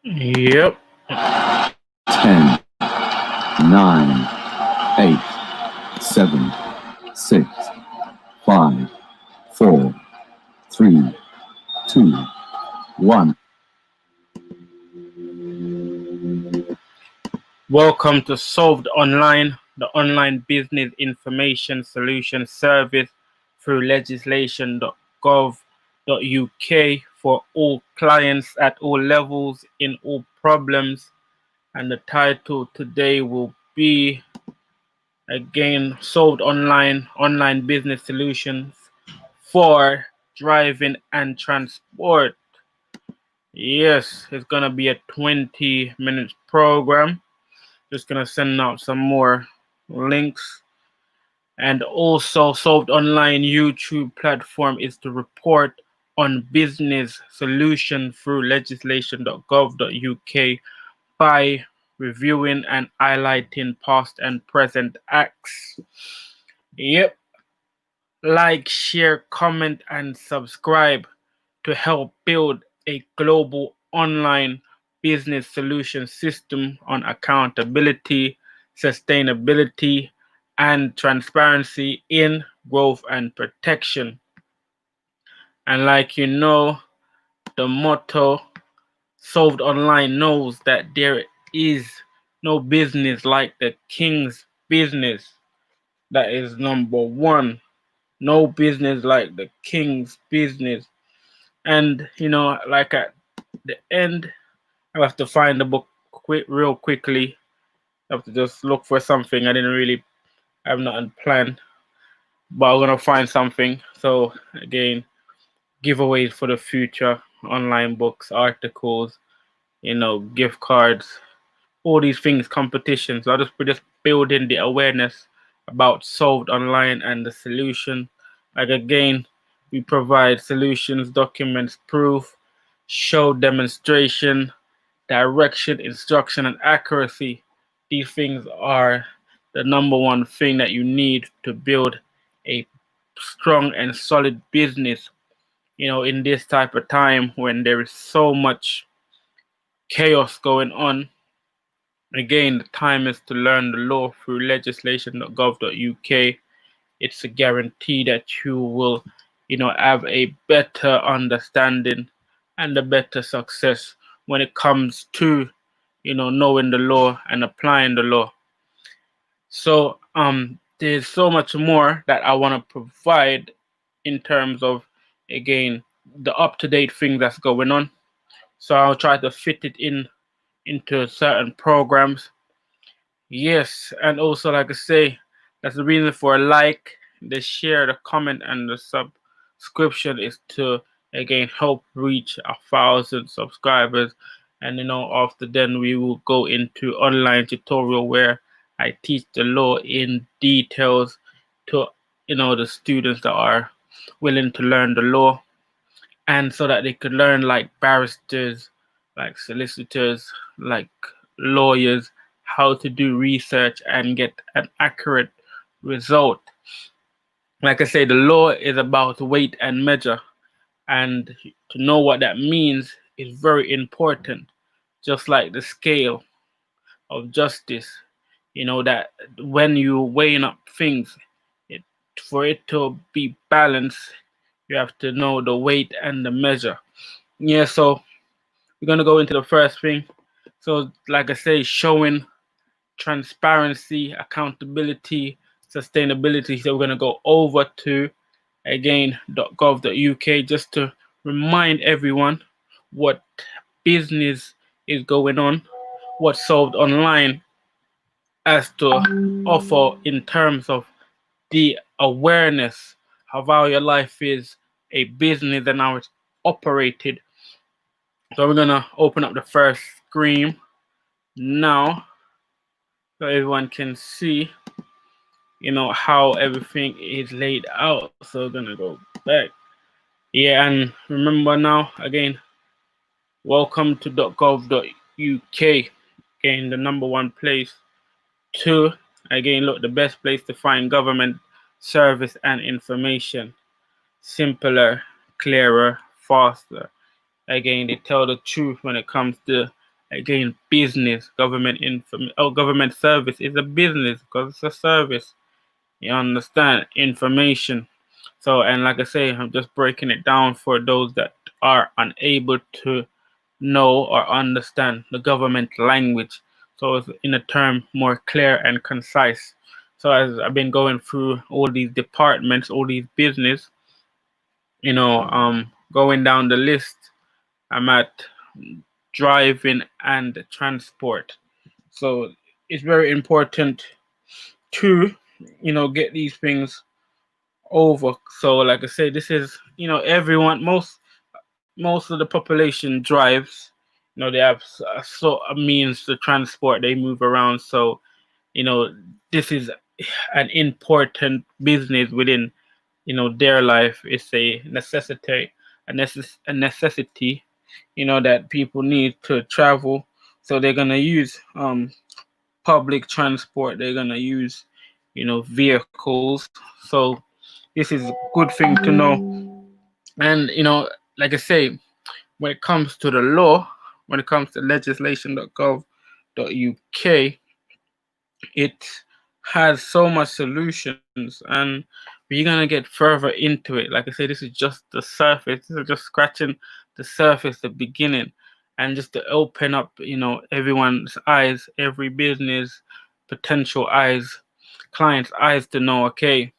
Yep. 10, 9, 8, 7, 6, 5, 4, 3, 2, 1. Welcome to Solved Online, the online business information solution service through legislation.gov.uk for all clients at all levels in all problems. And the title today will be again Solved Online business solutions for driving and transport. Yes, it's gonna be a 20 minutes program. Just gonna send out some more links. And also Solved Online YouTube platform is to report on business solution through legislation.gov.uk by reviewing and highlighting past and present acts. Yep. Like, share, comment, and subscribe to help build a global online business solution system on accountability, sustainability, and transparency in growth and protection. And like you know, the motto Solved Online knows that there is no business like the king's business. That is number one. No business like the king's business. And like at the end, I have to find the book real quickly. I have to just look for something. I didn't really have nothing planned, but I'm gonna find something. So again, giveaways for the future, online books, articles, gift cards, all these things, competitions. So we're just building the awareness about Solved Online and the solution. Like again, we provide solutions, documents, proof, show demonstration, direction, instruction, and accuracy. These things are the number one thing that you need to build a strong and solid business. In this type of time when there is so much chaos going on. Again, the time is to learn the law through legislation.gov.uk. It's a guarantee that you will, have a better understanding and a better success when it comes to, knowing the law and applying the law. So, there's so much more that I want to provide in terms of, again, the up-to-date thing that's going on. So I'll try to fit it into certain programs. Yes, and also like I say, that's the reason for a like, the share, the comment, and the subscription is to again help reach 1,000 subscribers. And after then we will go into online tutorial where I teach the law in details to the students that are willing to learn the law, and so that they could learn like barristers, like solicitors, like lawyers, how to do research and get an accurate result. Like I say, the law is about weight and measure, and to know what that means is very important. Just like the scale of justice, that when you weighing up things, it, for it to be balanced, you have to know the weight and the measure. Yeah, so we're gonna go into the first thing. So, like I say, showing transparency, accountability, sustainability. So we're gonna go over to again .gov.uk just to remind everyone what business is going on, what's Solved Online has to offer in terms of the awareness of how your life is a business and how it's operated. So we're gonna open up the first screen now so everyone can see how everything is laid out. So we're gonna go back. Yeah, and remember now again, welcome to .gov.uk. Again, the number one place to again look the best place to find government service and information. Simpler, clearer, faster. Again, they tell the truth when it comes to again, business, government service is a business because it's a service. You understand? Information. So, and like I say, I'm just breaking it down for those that are unable to know or understand the government language. So it's in a term more clear and concise. So as I've been going through all these departments, all these business, going down the list, I'm at driving and transport. So it's very important to, get these things over. So like I say, this is, everyone, most of the population drives. They have a sort of means to transport. They move around. So, this is an important business within, their life. It's a necessity, a necessity, that people need to travel. So they're gonna use public transport. They're gonna use, vehicles. So this is a good thing to know. And like I say, when it comes to the law, when it comes to legislation.gov.uk, it has so much solutions, and we're gonna get further into it. Like I say, this is just the surface. This is just scratching the surface, the beginning, and just to open up, everyone's eyes, every business, potential eyes, clients' eyes to know, okay,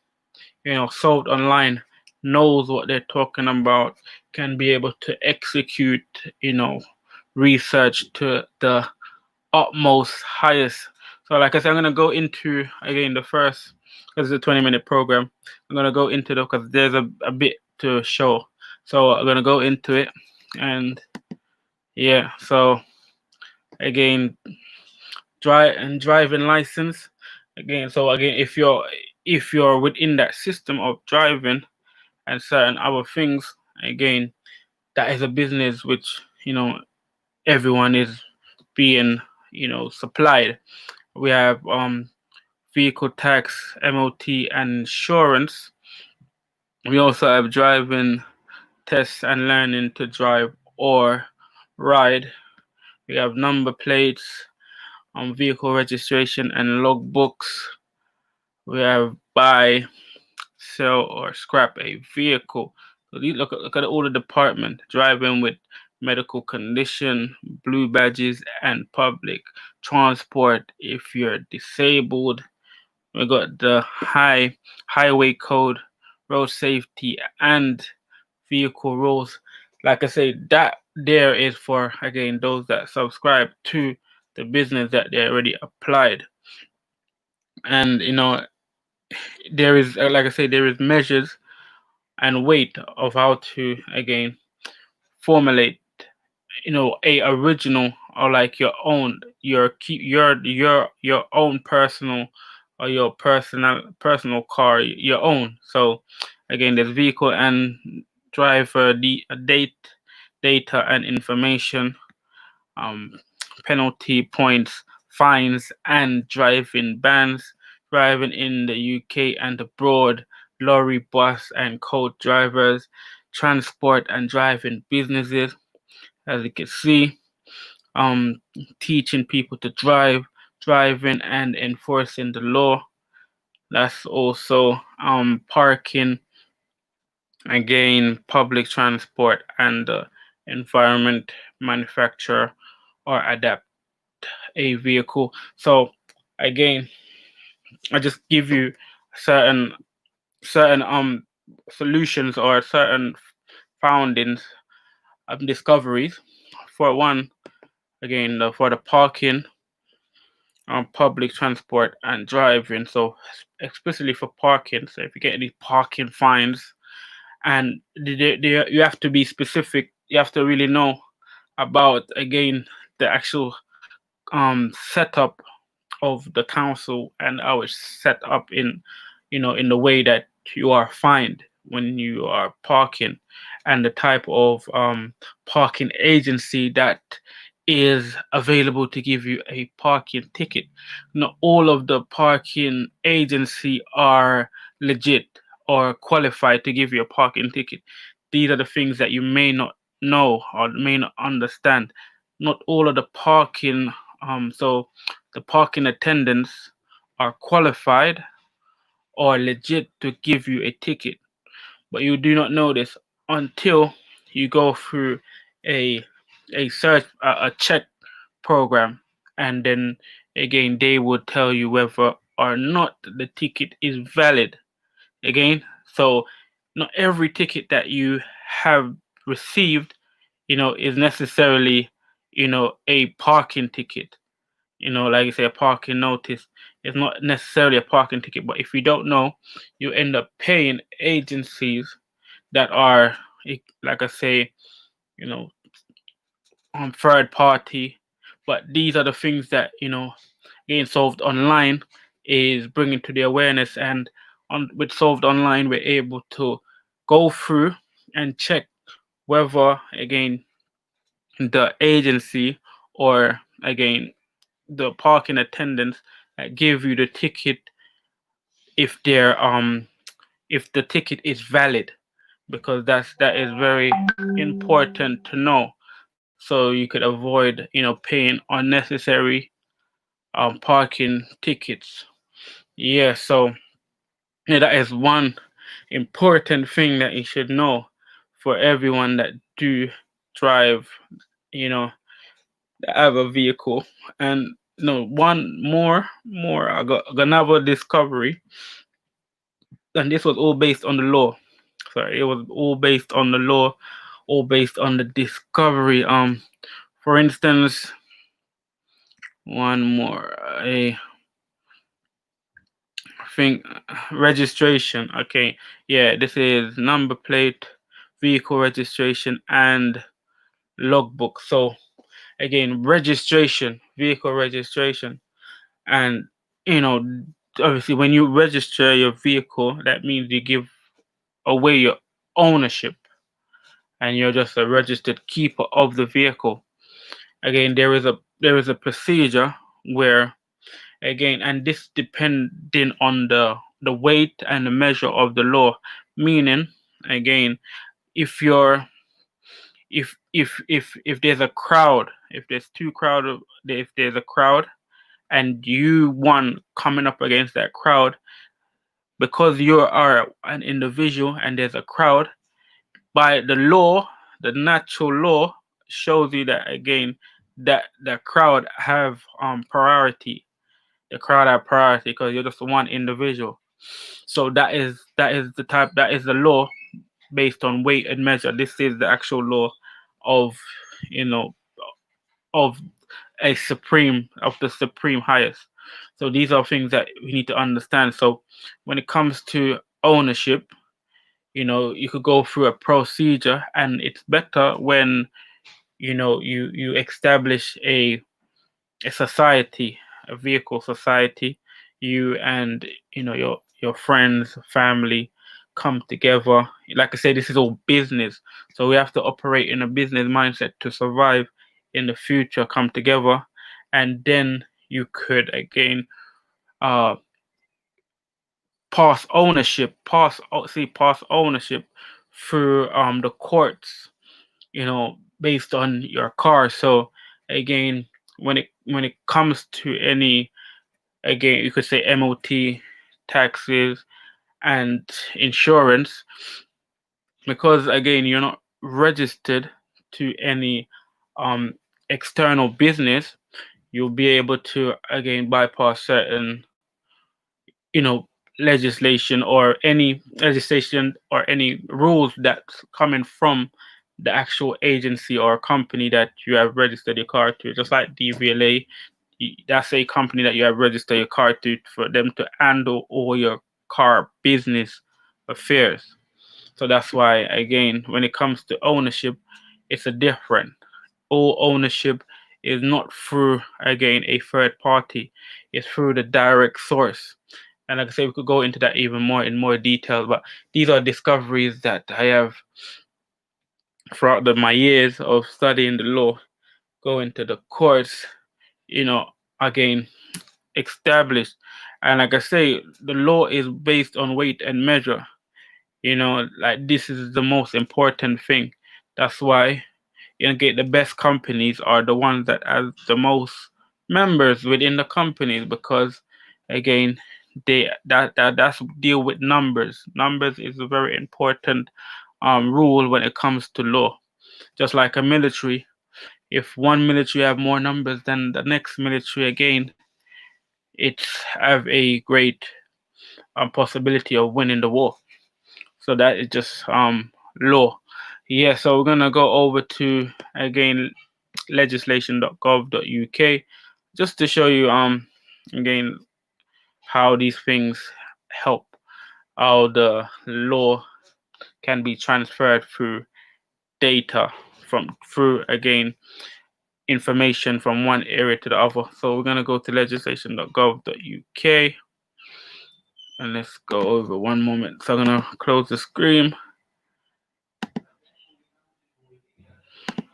Sold Online knows what they're talking about, can be able to execute, research to the utmost highest. So, like I said, I'm gonna go into again the first, because it's a 20-minute program. I'm gonna go into because there's a bit to show. So I'm gonna go into it, and yeah. So again, driving license. Again, so again, if you're within that system of driving and certain other things, again, that is a business which everyone is being supplied. We have vehicle tax, MOT, and insurance. We also have driving tests and learning to drive or ride. We have number plates, vehicle registration and logbooks. We have buy, sell, or scrap a vehicle. So look at all the department. Driving with medical condition, blue badges, and public transport if you're disabled. We got the highway code, road safety, and vehicle rules. Like I say, that there is for again those that subscribe to the business that they already applied. And there is like I say, there is measures and weight of how to again formulate a original or like your own your own personal or your personal car, your own. So again, there's vehicle and driver data and information, um penalty points, fines, and driving bans. Driving in the UK and abroad, lorry, bus, and coach drivers, transport and driving businesses. As you can see, teaching people to driving and enforcing the law. That's also parking, again, public transport and environment, manufacture or adapt a vehicle. So again, I just give you certain solutions or certain foundings, discoveries. For one, again, for the parking, public transport and driving. So especially for parking. So if you get any parking fines, and you have to be specific. You have to really know about again the actual setup of the council and how it's set up in in the way that you are fined when you are parking, and the type of parking agency that is available to give you a parking ticket. Not all of the parking agency are legit or qualified to give you a parking ticket. These are the things that you may not know or may not understand. not all of the parking so the parking attendants are qualified or legit to give you a ticket, but you do not know this until you go through a a check program, and then again they will tell you whether or not the ticket is valid again. So not every ticket that you have received, is necessarily, a parking ticket. Like you say, a parking notice is not necessarily a parking ticket. But if you don't know, you end up paying agencies that are, like I say, you know, third party. But these are the things that, getting solved online is bringing to the awareness. And with solved online, we're able to go through and check whether, again, the agency or, again, the parking attendants that give you the ticket, if they're if the ticket is valid, because that is very important to know, so you could avoid, paying unnecessary parking tickets. Yeah, so yeah, that is one important thing that you should know for everyone that do drive, you know have a vehicle. And no, one more I got another discovery, and this was all based on the law. Sorry, it was all based on the law, all based on the discovery. For instance, one more, I think, registration. Okay, yeah, this is number plate, vehicle registration, and logbook. So again, registration, vehicle registration. And, you know obviously, when you register your vehicle, that means you give away your ownership, and you're just a registered keeper of the vehicle. Again, there is a procedure where, again, and this depending on the weight and the measure of the law. Meaning, again, if you're if there's a crowd, if there's a crowd, and you one coming up against that crowd, because you are an individual and there's a crowd, by the law, the natural law shows you that, again, that the crowd have priority. The crowd have priority because you're just one individual. So that is the law based on weight and measure. This is the actual law of, you know of the supreme highest. So these are things that we need to understand. So when it comes to ownership, you could go through a procedure, and it's better when, you establish a society, a vehicle society. You and, your friends, family, come together. Like I said, this is all business, so we have to operate in a business mindset to survive in the future. Come together, and then you could, again, uh pass ownership through the courts, based on your car. So again, when it comes to any, again, you could say MOT, taxes, and insurance, because, again, you're not registered to any um external business, you'll be able to, again, bypass certain, you know legislation or any rules that's coming from the actual agency or company that you have registered your car to. Just like DVLA, that's a company that you have registered your car to, for them to handle all your car business affairs. So that's why, again, when it comes to ownership, it's a different. All ownership is not through, again, a third party. It's through the direct source. And like I say, we could go into that even more in more detail. But these are discoveries that I have throughout my years of studying the law, going to the courts, again, established. And like I say, the law is based on weight and measure. Like, this is the most important thing. That's why, get the best companies are the ones that have the most members within the companies, because again that's deal with numbers. Numbers is a very important rule when it comes to law. Just like a military, if one military have more numbers than the next military, again it's have a great possibility of winning the war. So that is just law. Yeah, so we're gonna go over to again legislation.gov.uk just to show you again how these things help, how the law can be transferred through data from through again information from one area to the other. So we're gonna go to legislation.gov.uk and let's go over one moment. So I'm gonna close the screen.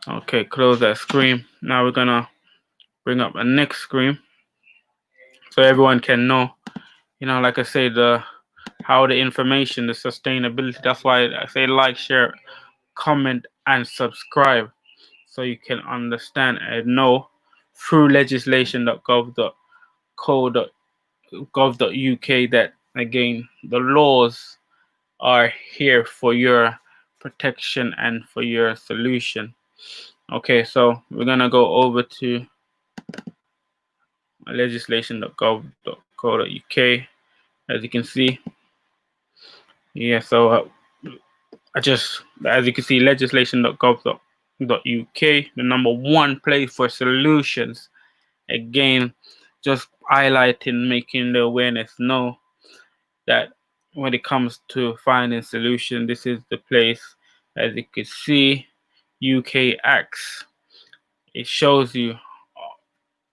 Okay, close that screen. Now we're gonna bring up a next screen so everyone can know, like I say, how the information, the sustainability. That's why I say like, share, comment, and subscribe, so you can understand and know through legislation.gov.uk that again the laws are here for your protection and for your solution. Okay, so we're gonna go over to legislation.gov.uk. As you can see, yeah, so as you can see, legislation.gov.uk, the number one place for solutions. Again, just highlighting, making the awareness know that when it comes to finding solution, this is the place. As you can see, UK Acts, it shows you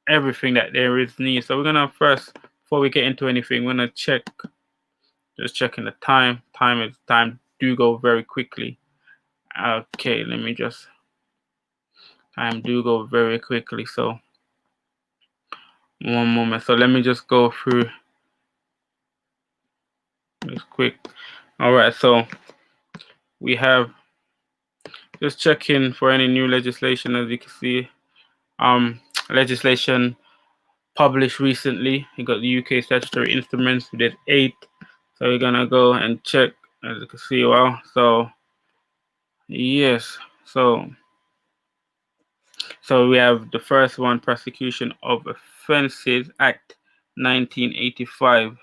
everything that there is need. So we're gonna first, before we get into anything, we're gonna just checking the time. Time do go very quickly. Okay, let me just, time do go very quickly. So one moment. So let me just go through this quick. All right, so we have just checking for any new legislation. As you can see, legislation published recently. You got the UK statutory instruments. We did 8. So we're gonna go and check. As you can see, well, so yes, so we have the first one, Prosecution of Offences Act 1985,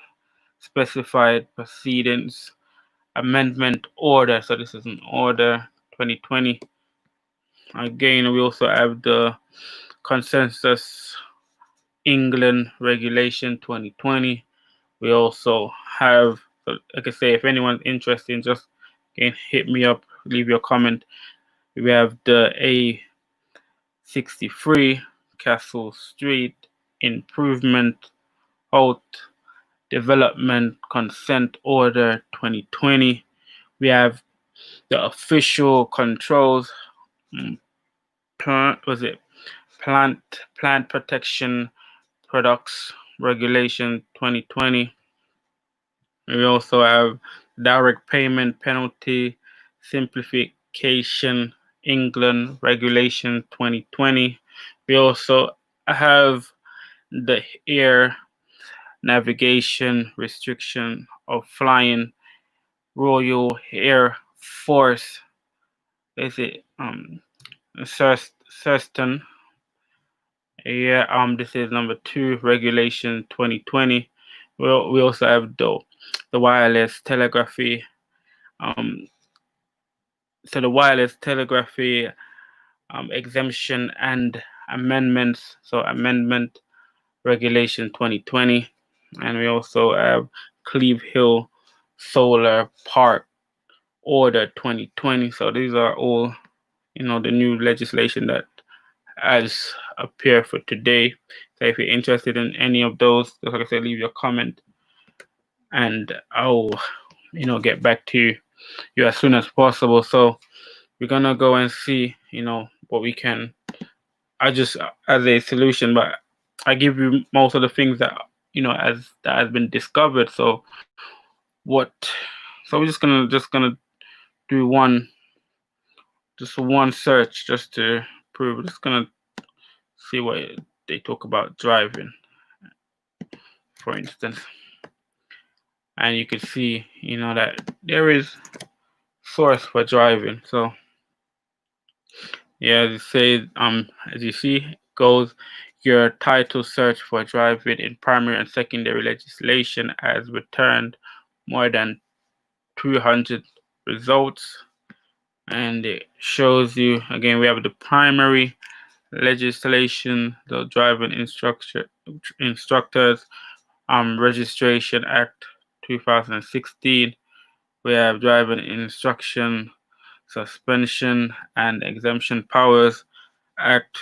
Specified Proceedings Amendment Order. So this is an order 2020. Again, we also have the Consensus England Regulation 2020. We also have, like I say, if anyone's interested, just again hit me up, leave your comment. We have the A63 Castle Street Improvement Halt Development Consent Order 2020. We have the Official Controls Plant Protection Products Regulation 2020. We also have Direct Payment Penalty Simplification England Regulation 2020. We also have the Air Navigation Restriction of Flying Royal Air Force. Is it Thurston? Yeah, this is number 2, Regulation 2020. We also have the wireless telegraphy. So the wireless telegraphy exemption and amendments. So Amendment Regulation 2020, and we also have Cleve Hill Solar Park Order 2020. So these are all, the new legislation that has appeared for today. So if you're interested in any of those, just like I said, leave your comment, and I'll get back to you as soon as possible. So we're gonna go and see what we can. I just as a solution, but I give you most of the things that as that has been discovered. So we're just gonna do one just one search just to prove. Just gonna see what they talk about driving, for instance, and you can see, you know, that there is source for driving. So yeah, as you see, goes your title search for driving in primary and secondary legislation has returned more than 200 results, and it shows you again. We have the primary legislation, the driving instructors registration act 2016. We have driving instruction suspension and exemption powers act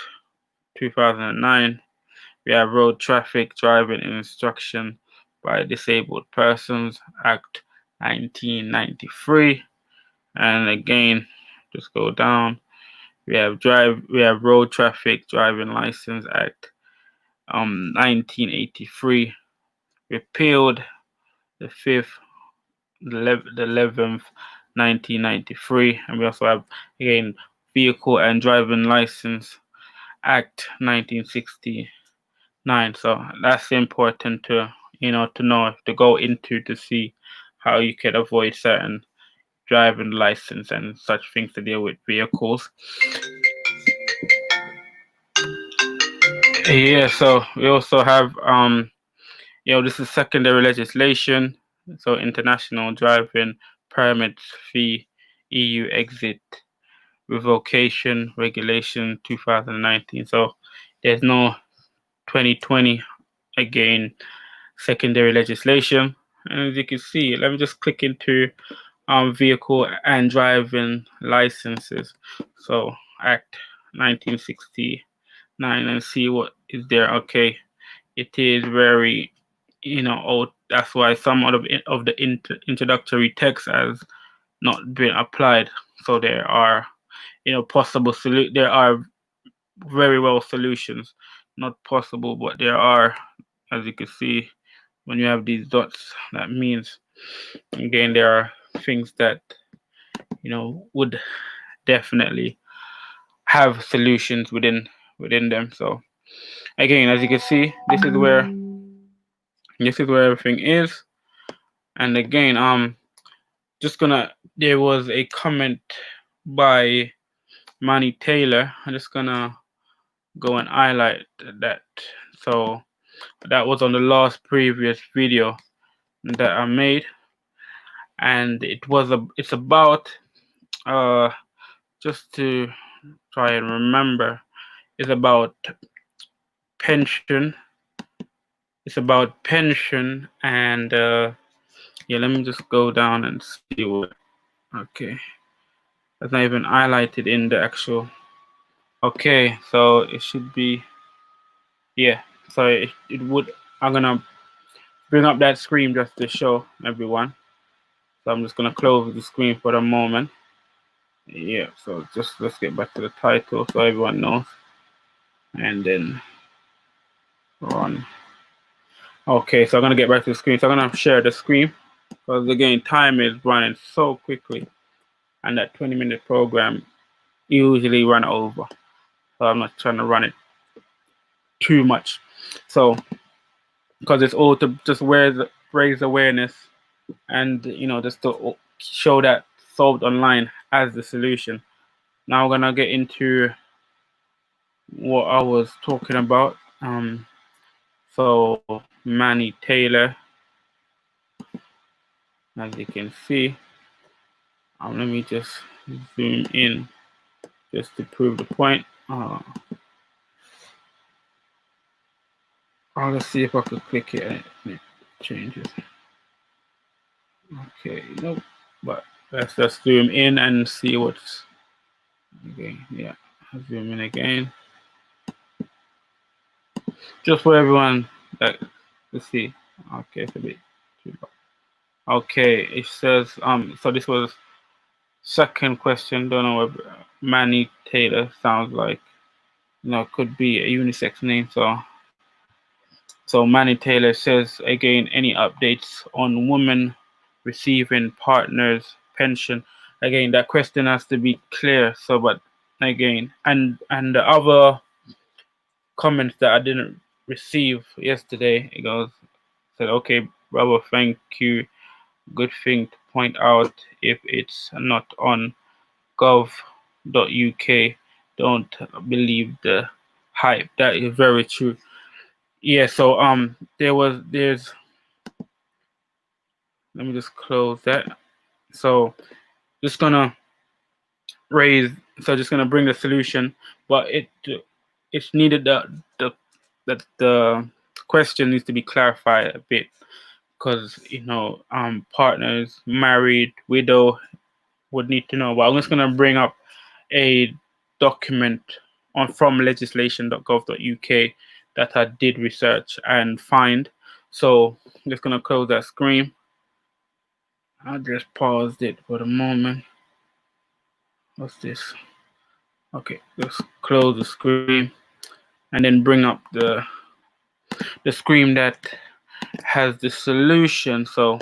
2009. We have road traffic driving instruction by disabled persons act 1993. And again, just go down. We have road traffic driving license act 1983, repealed the 11th 1993. And we also have again vehicle and driving license act 1969. So that's important to know, to go into, to see how you can avoid certain driving license and such things to deal with vehicles. Yeah, so we also have this is secondary legislation. So international driving permits fee, EU exit revocation regulation 2019. So there's no 2020 again secondary legislation. And as you can see, let me just click into vehicle and driving licenses. So Act 1969 and see what is there. Okay, it is very old. That's why some of the introductory text has not been applied. So there are possible there are very well solutions, not possible, but there are, as you can see, when you have these dots, that means again there are things that would definitely have solutions within them. So again, as you can see, this is where everything is. And again, there was a comment by Manny Taylor. I'm just gonna go and highlight that. So that was on the last previous video that I made, and it's about just to try and remember, it's about pension. It's about pension, and yeah, let me just go down and see what. Okay, that's not even highlighted in the actual. Okay, so it should be, yeah. So it would. I'm gonna bring up that screen just to show everyone. So I'm just gonna close the screen for the moment. Yeah. So just let's get back to the title so everyone knows, and then run. Okay, so I'm gonna get back to the screen. So I'm gonna share the screen because again, time is running so quickly, and that 20-minute program usually run over. So I'm not trying to run it too much. So because it's all to just raise awareness and just to show that solved online as the solution. Now we're gonna get into what I was talking about. So Manny Taylor, as you can see, let me just zoom in just to prove the point. Let's see if I could click it and it changes. Okay, nope. But let's just zoom in and see what's okay. Yeah, zoom in again, just for everyone that to see. Okay, it's a bit too low. Okay, it says so this was second question. Don't know what Manny Taylor sounds like. Could be a unisex name. So Manny Taylor says again, any updates on women receiving partners' pension? again, that question has to be clear. So, but again, and the other comments that I didn't receive yesterday, it goes, said, okay, brother, thank you. Good thing to point out, if it's not on gov.uk, don't believe the hype. That is very true. Yeah, so there's let me just close that. So just gonna just gonna bring the solution, but it's needed the question needs to be clarified a bit, because partners, married, widow, would need to know. But I'm just gonna bring up a document from legislation.gov.uk that I did research and find. So I'm just gonna close that screen. I just paused it for the moment. What's this? Okay, just close the screen and then bring up the screen that has the solution. So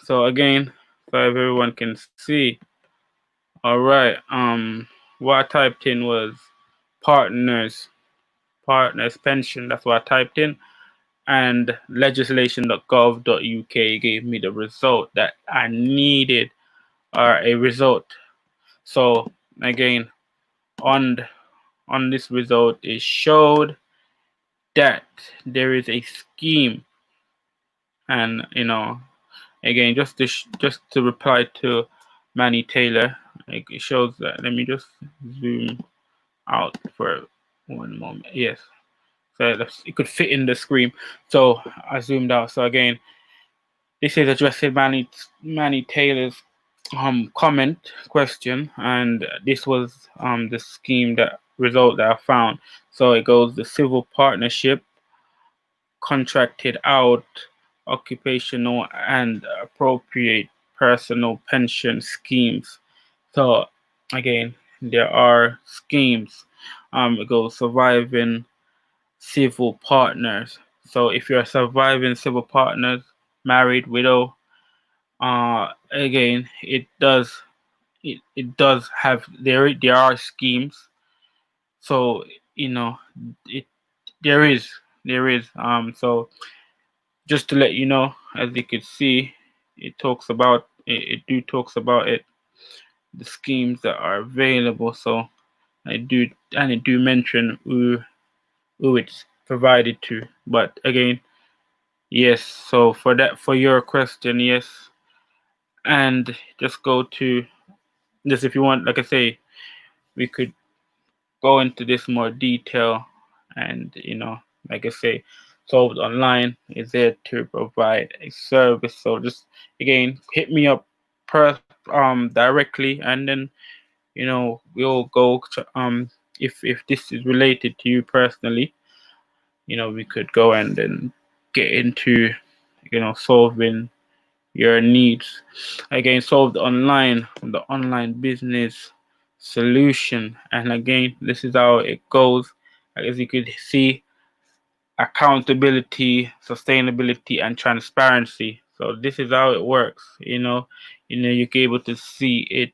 again, so everyone can see. All right. What I typed in was partners pension. That's what I typed in, and legislation.gov.uk gave me the result that I needed, or a result. So again, on this result, it showed that there is a scheme, and again, just to reply to Manny Taylor, it shows that. Let me just zoom out for one moment. Yes, so it could fit in the screen. So I zoomed out. So again, this is addressing Manny Taylor's comment question, and this was the scheme result that I found. So it goes: the civil partnership, contracted out, occupational and appropriate personal pension schemes. So again, there are schemes. It goes surviving civil partners. So if you're surviving civil partners, married, widow, again, it does have, there are schemes. So it there is so just to let you know, as you can see, it talks about it, the schemes that are available. So it do mention who it's provided to. But again, yes, so for your question, yes. And just go to this if you want. Like I say, we could go into this more detail, and like I say, Solved Online is there to provide a service. So just again, hit me up directly, and then we'll go to, if this is related to you personally, we could go and then get into solving your needs. Again, Solved Online, the online business solution. And again, this is how it goes. As you could see, accountability, sustainability, and transparency. So this is how it works. You're able to see it,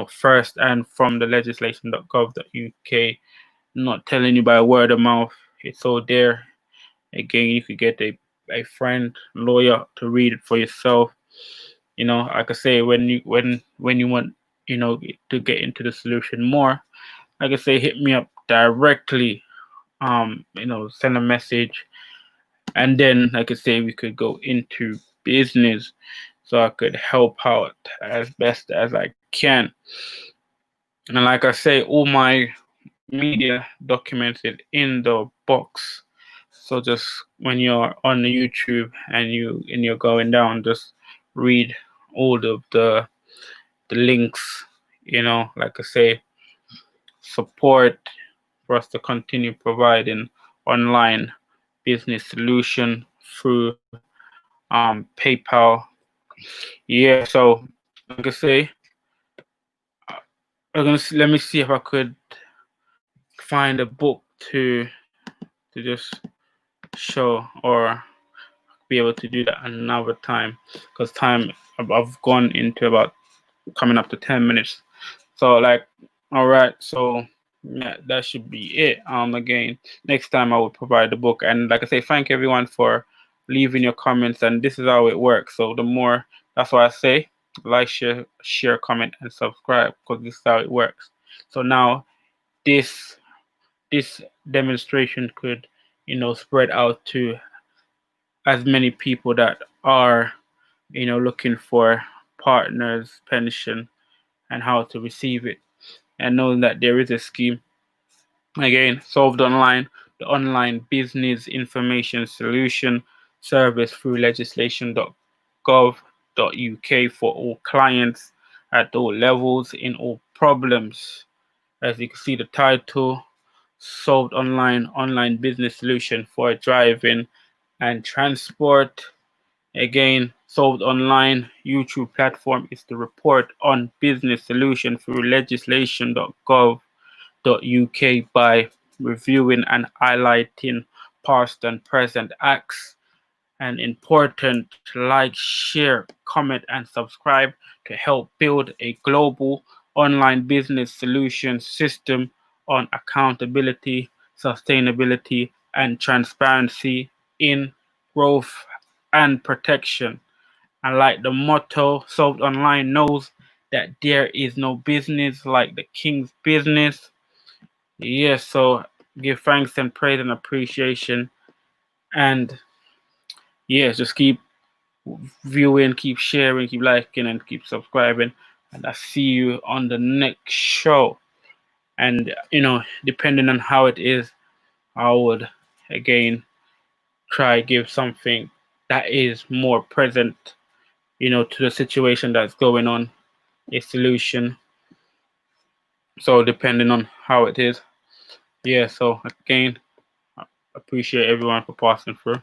first and from the legislation.gov.uk. Not telling you by word of mouth. It's all there. Again, you could get a friend, lawyer to read it for yourself. Like I say, when you want, to get into the solution more, like I say, hit me up directly. Send a message, and then, like I say, we could go into business, so I could help out as best as I can. And like I say, all my media documented in the box. So just when you're on the YouTube and you're going down, just read all of the links. Like I say, support for us to continue providing online business solution through PayPal. Yeah, so like I say, let me see if I could find a book to just show, or be able to do that another time, because I've gone into about coming up to 10 minutes. So like, all right, so yeah, that should be it. Again, next time I will provide the book. And like I say, thank everyone for leaving your comments. And this is how it works. So the more, that's why I say like, share, comment, and subscribe, because this is how it works. So now this demonstration could, spread out to as many people that are, looking for partners pension and how to receive it, and knowing that there is a scheme. Again, Solved Online, the online business information solution service through legislation.gov.uk for all clients at all levels in all problems. As you can see, the title, Solved online business solution for driving and transport. Again, Solved Online YouTube platform is the report on business solution through legislation.gov.uk by reviewing and highlighting past and present acts. And important, like, share, comment, and subscribe to help build a global online business solution system on accountability, sustainability, and transparency in growth and protection. And like the motto, Solved Online knows that there is no business like the King's business. Yes, so give thanks and praise and appreciation. And yes, just keep viewing, keep sharing, keep liking, and keep subscribing. And I see you on the next show. And depending on how it is, I would again try give something that is more present, to the situation that's going on, a solution. So depending on how it is. Yeah, so again, I appreciate everyone for passing through.